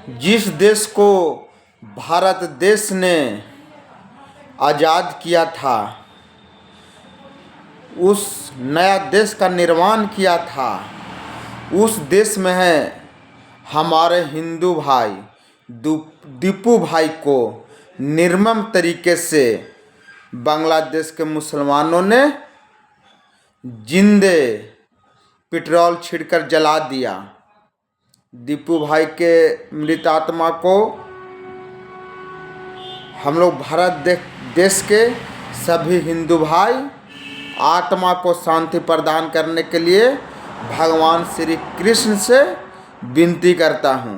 जिस देश को भारत देश ने आज़ाद किया था, उस नया देश का निर्माण किया था, उस देश में है हमारे हिंदू भाई दीपू भाई को निर्मम तरीके से बांग्लादेश के मुसलमानों ने जिंदे पेट्रोल छिड़कर जला दिया। दीपू भाई के मृत आत्मा को हम लोग भारत देश के सभी हिंदू भाई आत्मा को शांति प्रदान करने के लिए भगवान श्री कृष्ण से विनती करता हूँ।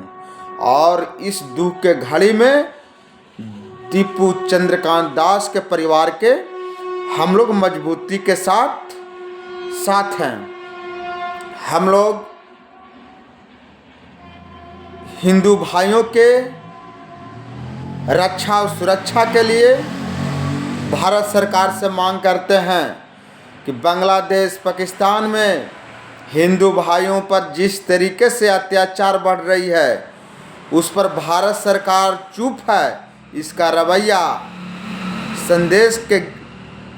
और इस दुख के घड़ी में दीपू चंद्रकांत दास के परिवार के हम लोग मजबूती के साथ हैं। हम लोग हिंदू भाइयों के रक्षा और सुरक्षा के लिए भारत सरकार से मांग करते हैं कि बांग्लादेश पाकिस्तान में हिंदू भाइयों पर जिस तरीके से अत्याचार बढ़ रही है, उस पर भारत सरकार चुप है। इसका रवैया संदेश के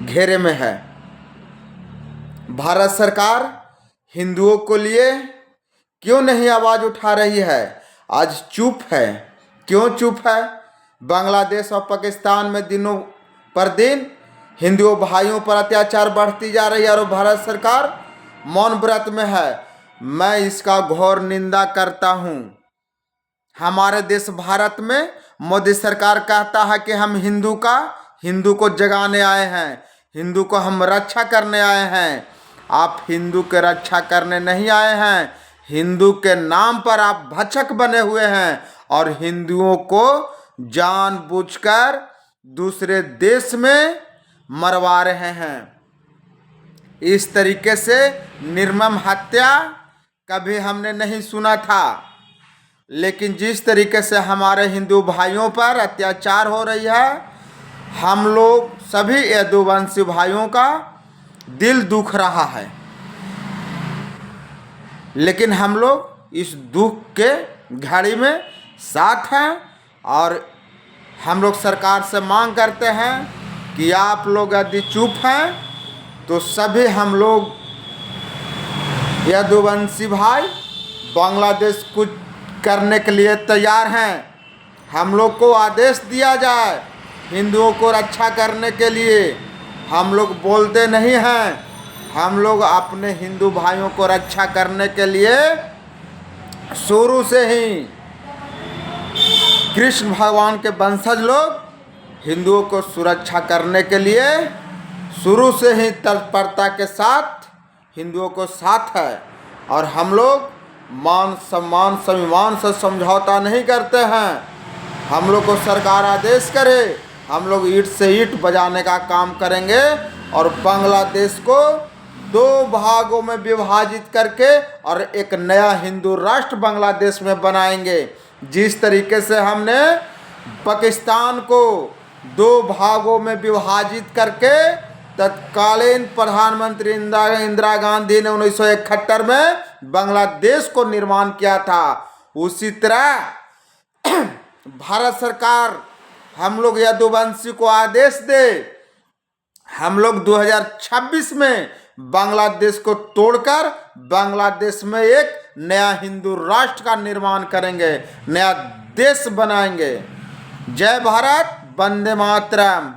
घेरे में है। भारत सरकार हिंदुओं को लिए क्यों नहीं आवाज़ उठा रही है? आज चुप है। क्यों चुप है? बांग्लादेश और पाकिस्तान में दिनों पर दिन हिंदुओं भाइयों पर अत्याचार बढ़ती जा रही है और भारत सरकार मौन व्रत में है। मैं इसका घोर निंदा करता हूँ। हमारे देश भारत में मोदी सरकार कहता है कि हम हिंदू को जगाने आए हैं, हिंदू को हम रक्षा करने आए हैं। आप हिंदू के रक्षा करने नहीं आए हैं। हिंदू के नाम पर आप भक्षक बने हुए हैं और हिंदुओं को जानबूझकर दूसरे देश में मरवा रहे हैं। इस तरीके से निर्मम हत्या कभी हमने नहीं सुना था। लेकिन जिस तरीके से हमारे हिंदू भाइयों पर अत्याचार हो रही है, हम लोग सभी यदुवंशी भाइयों का दिल दुख रहा है। लेकिन हम लोग इस दुख के घड़ी में साथ हैं और हम लोग सरकार से मांग करते हैं कि आप लोग यदि चुप हैं तो सभी हम लोग यदुवंशी भाई बांग्लादेश कुछ करने के लिए तैयार हैं। हम लोग को आदेश दिया जाए हिंदुओं को रक्षा करने के लिए। हम लोग बोलते नहीं हैं। हम लोग अपने हिंदू भाइयों को रक्षा करने के लिए शुरू से ही कृष्ण भगवान के वंशज लोग हिंदुओं को सुरक्षा करने के लिए शुरू से ही तत्परता के साथ हिंदुओं को साथ है। और हम लोग मान सम्मान स्वाभिमान से समझौता नहीं करते हैं। हम लोग को सरकार आदेश करे, हम लोग ईंट से ईंट बजाने का काम करेंगे और बांग्लादेश को 2 भागों में विभाजित करके और एक नया हिंदू राष्ट्र बांग्लादेश में बनाएंगे। जिस तरीके से हमने पाकिस्तान को 2 भागों में विभाजित करके तत्कालीन प्रधानमंत्री इंदिरा गांधी ने 1971 में बांग्लादेश को निर्माण किया था, उसी तरह भारत सरकार हम लोग यदुवंशी को आदेश दे। हम लोग 2026 में बांग्लादेश को तोड़कर बांग्लादेश में एक नया हिंदू राष्ट्र का निर्माण करेंगे, नया देश बनाएंगे। जय भारत, वंदे मातरम।